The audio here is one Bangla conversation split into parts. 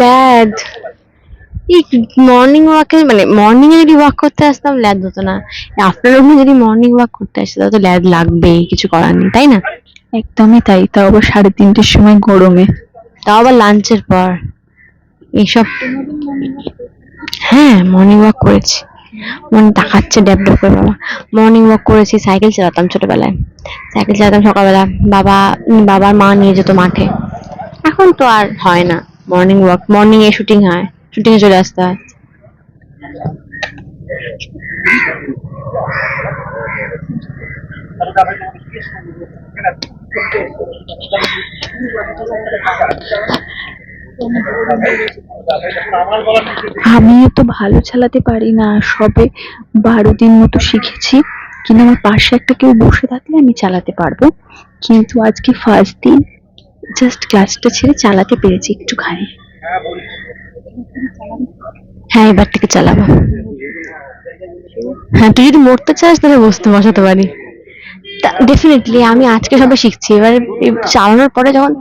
ল্যাদ এই মর্নিং ওয়াকে মানে মর্নিং এ যদি ওয়াক করতে আসতাম ল্যাদ হতো না, আফটারনুনে যদি মর্নিং ওয়াক করতে আসতে তাহলে তো ল্যাদ লাগবেই, কিছু করার নেই তাই না? একদমই তাই, তাও আবার 3:30-র সময় গরমে। তাও আবার লাঞ্চের পর এইসব। হ্যাঁ মর্নিং ওয়াক করেছি, মন তাকাচ্ছে ড্যাব ড্যাব করে বাবা। মর্নিং ওয়াক করেছি, সাইকেল চালাতাম ছোটবেলায়, সাইকেল চালাতাম সকালবেলা। বাবা বাবার মা নিয়ে যেত মাঠে। এখন তো আর হয় না মর্নিং ওয়াক, মর্নিং এ শুটিং হয়, শুটিং এ চলে আসতে হয়। আমিও তো ভালো চালাতে পারি না, সবে 12 দিন মতো শিখেছি। কিন্তু আমার পাশে একটা কেউ বসে থাকলে আমি চালাতে পারবো। কিন্তু আজকে ফার্স্ট দিন, জাস্ট ক্লাসটা ছেড়ে চালাতে পেরেছি একটুখানি। হ্যাঁ এবার থেকে চালাবো। হ্যাঁ তুই যদি মরতে চাস তাহলে বসতে বসাতে পারি, ডেফিনেটলি। আমি আজকে সবে শিখছি, এবার এই চালানোর পরে যখন,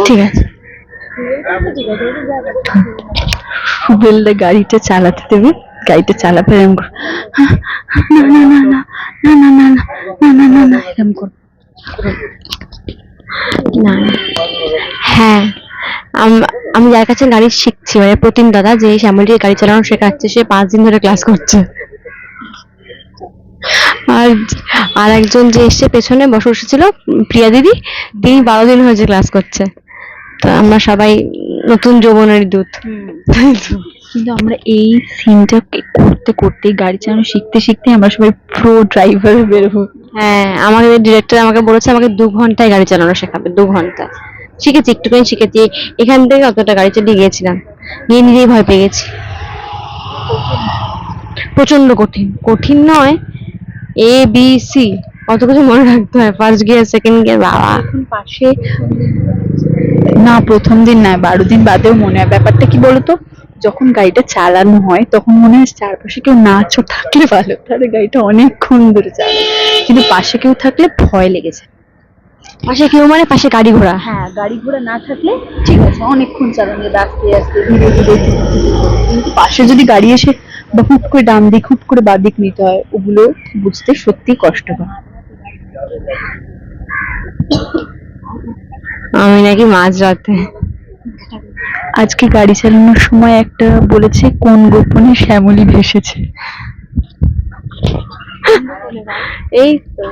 ঠিক আছে। সুবেলদা গাড়িটা চালাতে দেবে, গাড়িটা চালাবে এরকম করে, "হ্যাঁ, না না না না না না না না না না না" এরকম করে। না না। হ্যাঁ আমি যার কাছে গাড়ি শিখছি মানে প্রতিম দাদা, যে শ্যামলীর গাড়ি চালানো শেখাচ্ছে, সে 5 দিন ধরে ক্লাস করছে। আর আর একজন যে এসছে পেছনে বসে বসেছিল, প্রিয়া দিদি, তিনি 12 দিন হয়েছে ক্লাস করছে। তো আমরা সবাই নতুন যৌবনের দূত। কিন্তু আমরা এই সিনটা করতে করতে, গাড়ি চালানো শিখতে শিখতে আমরা সবাই প্রো ড্রাইভার বেরোবো। হ্যাঁ আমাদের ডিরেক্টর আমাকে বলেছে আমাকে 2 ঘন্টায় গাড়ি চালানো শেখাবে, 2 ঘন্টা। শিখেছি, একটুখানি শিখেছি। এখান থেকে অতটা গাড়ি চালিয়ে গিয়েছিলাম, গিয়ে নিজেই ভয় পেয়ে গেছি। প্রচন্ড কঠিন, কঠিন নয়, ABC কত কিছু মনে রাখতে হয়, ফার্স্ট গিয়ার সেকেন্ড গিয়ার বাবা। এখন পাশে, না প্রথম দিন নয়, 12 দিন বাদেও মনে হয়। ব্যাপারটা কি বলতো, যখন গাড়িটা চালানো হয় তখন মনে হয় চারপাশে কেউ নাচও থাকলে ভালো, তাহলে গাড়িটা অনেকক্ষণ ধরে চালায়। কিন্তু পাশে কেউ থাকলে ভয় লেগে যায়। পাশে কেউ মানে পাশে গাড়ি ঘোড়া। হ্যাঁ, গাড়ি ঘোড়া না থাকলে ঠিক আছে, অনেকক্ষণ চালানো যাবে আস্তে আস্তে ধীরে ধীরে ধীরে ধীরে। কিন্তু পাশে যদি গাড়ি এসে বা হুট করে ডান দিক হুট করে বাঁ দিক নিতে হয়, ওগুলো বুঝতে সত্যি কষ্টকর। আমি নাকি মাঝরাতে, আজকে গাড়ি চালানোর সময় একটা বলেছে, কোন গোপনে শ্যামলী ভেসেছে। এই তো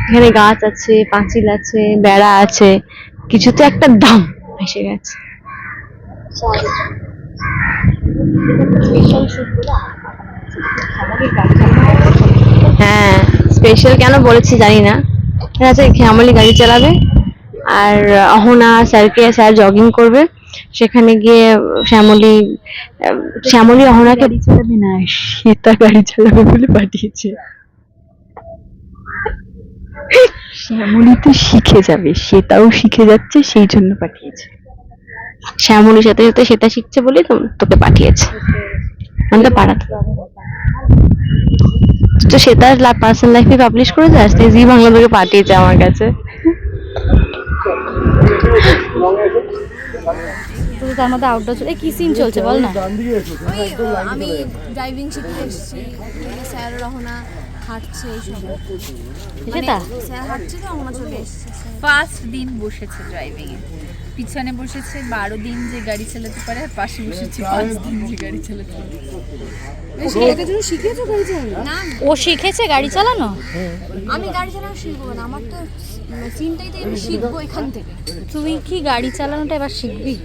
এখানে গাছ আছে, পাঁচিল আছে, বেড়া আছে, কিছু তো একটা দাম ভেসে গেছে। হ্যাঁ স্পেশাল কেন বলেছি জানি না। ঠিক আছে শ্যামলী গাড়ি চালাবে, আর অহনা স্যারকে, স্যার জগিং করবে, সেখানে গিয়ে শ্যামলী, শ্যামলী অহনাকে গাড়ি চালাবে না, শ্বেতা গাড়ি চালাবে বলে পাঠিয়েছে। শ্যামলী তো শিখে যাবে, শ্বেতাও শিখে যাচ্ছে, সেই জন্য পাঠিয়েছে। শ্যামলীর সাথে সাথে সেটা শিখছে বলেই তো তোকে পাঠিয়েছে, মানে পাঠাতে। তো সে তার পার্সোনাল লাইফে পাবলিশ করে যাস, জি বাংলা থেকে পাঠিয়েছে আমার কাছে। তো তার মধ্যে আউটডোর চলে, কি সিন চলছে বল না? আমি ড্রাইভিং শিখতে এসেছি, স্যার রহনা হাঁটছে এইসব, মানে সেটা স্যার হাঁটছে তো রহনা চলে এসেছে। ফার্স্ট দিন বসেছে ড্রাইভিং এ, পিছনে বসেছে 12 দিন যে গাড়ি চালাতে পারে, আর পাশে বসেছে 5 দিন যে গাড়ি চালাতে পারে। তুমি শিখেছো গাড়ি চালানো? না ও শিখেছে গাড়ি চালানো? আমি গাড়ি চালানো শিখবো না, আমার তো চিন্তাই তো আমি শিখবো এখান থেকে। তুই কি গাড়ি চালানোটা এবার শিখবি?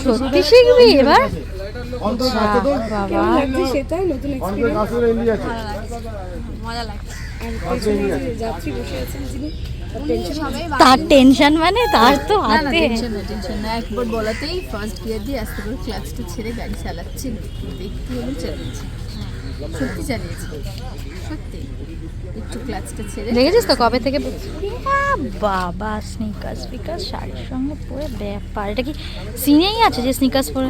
সত্যি শিখবি এবার? বাবা সেটাই নতুন এক্সপেরিয়েন্স, মজা লাগছে। যাত্রী বসে আছেন যিনি, তার টেনশন মানে তার তো হাতে। টেনশন না, একবার বলাতেই ফার্স্ট গিয়ার দিয়ে আস্তে করে ক্লাচটা ছেড়ে গাড়ি চালাচ্ছিল, দেখতে হলেও চালিয়েছে, সত্যি চালিয়েছে, সত্যি। একটু ক্লাচটা ছেড়ে দেখেছিস তো কবে থেকে বাবা স্নিকার্স ফিকার্স শাড়ির সঙ্গে পরে ব্যাপার, এটা কি সিনেই আছে যে স্নিকার্স পরে?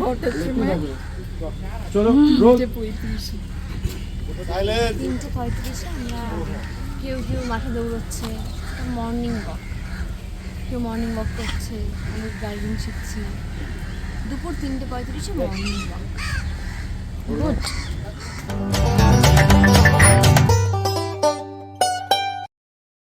চলো 3:35 আমরা কেউ কেউ মাঠে দৌড়চ্ছে, মর্নিং ওয়াক, কেউ মর্নিং ওয়াক করছে, আমি ড্রাইভিং শিখছি। দুপুর 3:35 মর্নিং ওয়াক। গুড।